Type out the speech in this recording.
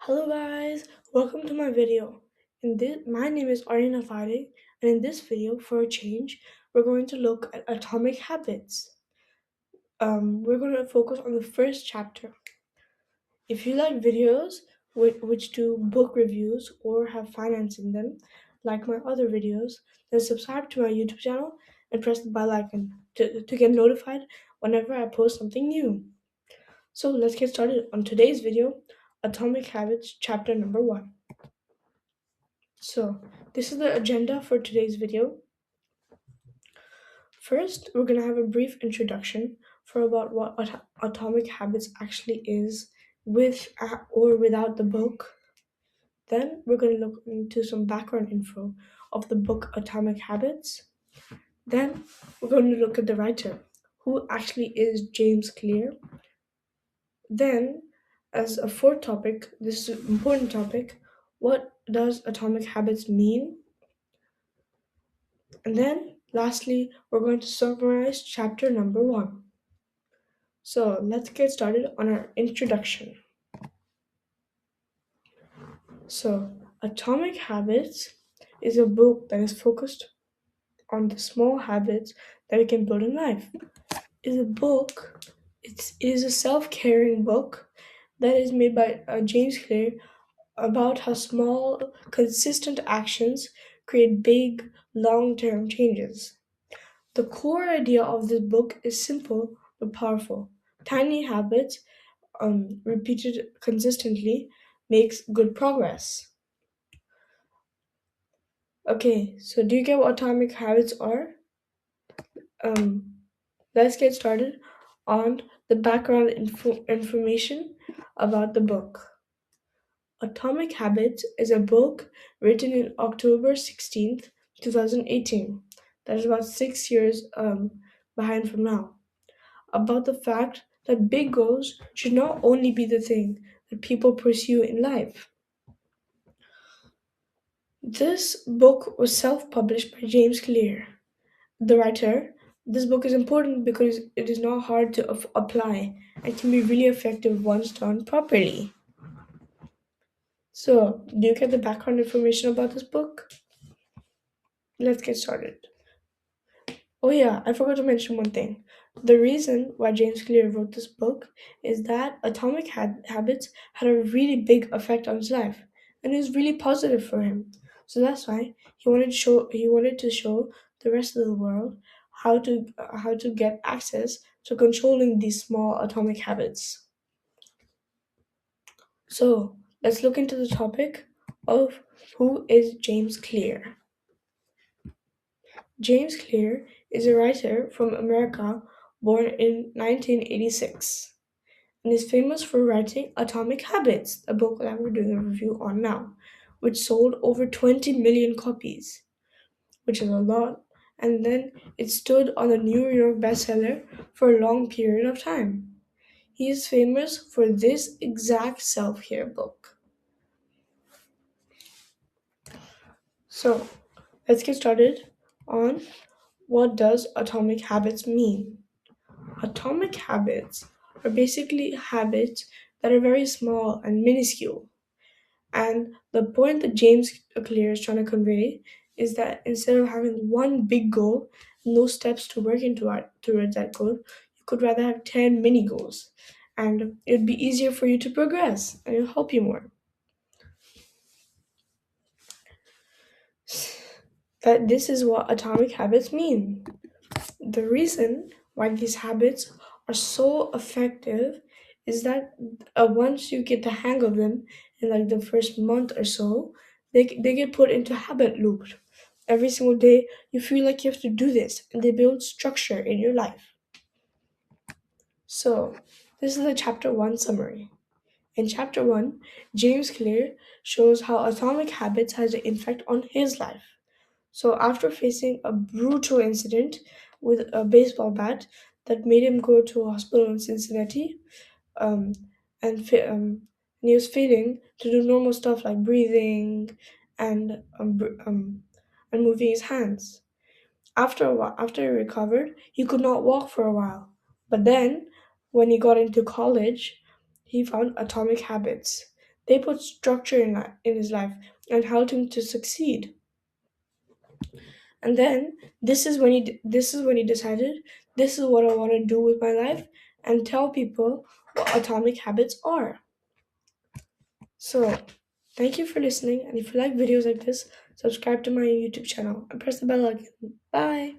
Hello guys, welcome to my video. My name is Aryan Afade, and in this video, for a change, we're going to look at atomic habits. We're going to focus on the first chapter. If you like videos which do book reviews or have finance in them, like my other videos, then subscribe to my YouTube channel and press the bell icon to get notified whenever I post something new. So let's get started on today's video, Atomic Habits, chapter number 1. So, this is the agenda for today's video. First, we're going to have a brief introduction for about what Atomic Habits actually is with or without the book. Then, we're going to look into some background info of the book Atomic Habits. Then, we're going to look at the writer, who actually is James Clear. Then, as a fourth topic, this is an important topic, what does Atomic Habits mean? And then, lastly, we're going to summarize chapter number 1. So, let's get started on our introduction. So, Atomic Habits is a book that is focused on the small habits that we can build in life. It is a self-caring book that is made by James Clear about how small, consistent actions create big, long-term changes. The core idea of this book is simple but powerful. Tiny habits, repeated consistently, makes good progress. Okay, so do you get what atomic habits are? Let's get started on the background information about the book. Atomic Habits is a book written in October 16th, 2018. That is about 6 years behind from now. About the fact that big goals should not only be the thing that people pursue in life. This book was self published by James Clear, the writer. This book is important because it is not hard to apply and can be really effective once done properly. So, do you get the background information about this book? Let's get started. Oh, yeah, I forgot to mention one thing. The reason why James Clear wrote this book is that Atomic Habits had a really big effect on his life, and it was really positive for him. So that's why he wanted to show the rest of the world how to get access to controlling these small atomic habits. So let's look into the topic of who is James Clear. James Clear is a writer from America born in 1986 and is famous for writing Atomic Habits, a book that we're doing a review on now, which sold over 20 million copies, which is a lot, and then it stood on the New York bestseller for a long period of time. He is famous for this exact self-care book. So, let's get started on what does Atomic Habits mean. Atomic habits are basically habits that are very small and minuscule. And the point that James Clear is trying to convey is that instead of having one big goal, no steps to work towards that goal, you could rather have 10 mini goals. And it'd be easier for you to progress and it'll help you more. That this is what atomic habits mean. The reason why these habits are so effective is that once you get the hang of them in like the first month or so, they get put into habit loop. Every single day, you feel like you have to do this, and they build structure in your life. So, this is the chapter 1 summary. In chapter 1, James Clear shows how atomic habits has an effect on his life. So, after facing a brutal incident with a baseball bat that made him go to a hospital in Cincinnati, um, and, and he was failing to do normal stuff like breathing and and moving his hands. After a while, after he recovered, he could not walk for a while. But then, when he got into college, he found Atomic Habits. They put structure in his life and helped him to succeed. And then this is when he decided, this is what I want to do with my life, and tell people what atomic habits are. So thank you for listening, and if you like videos like this, subscribe to my YouTube channel and press the bell icon. Bye.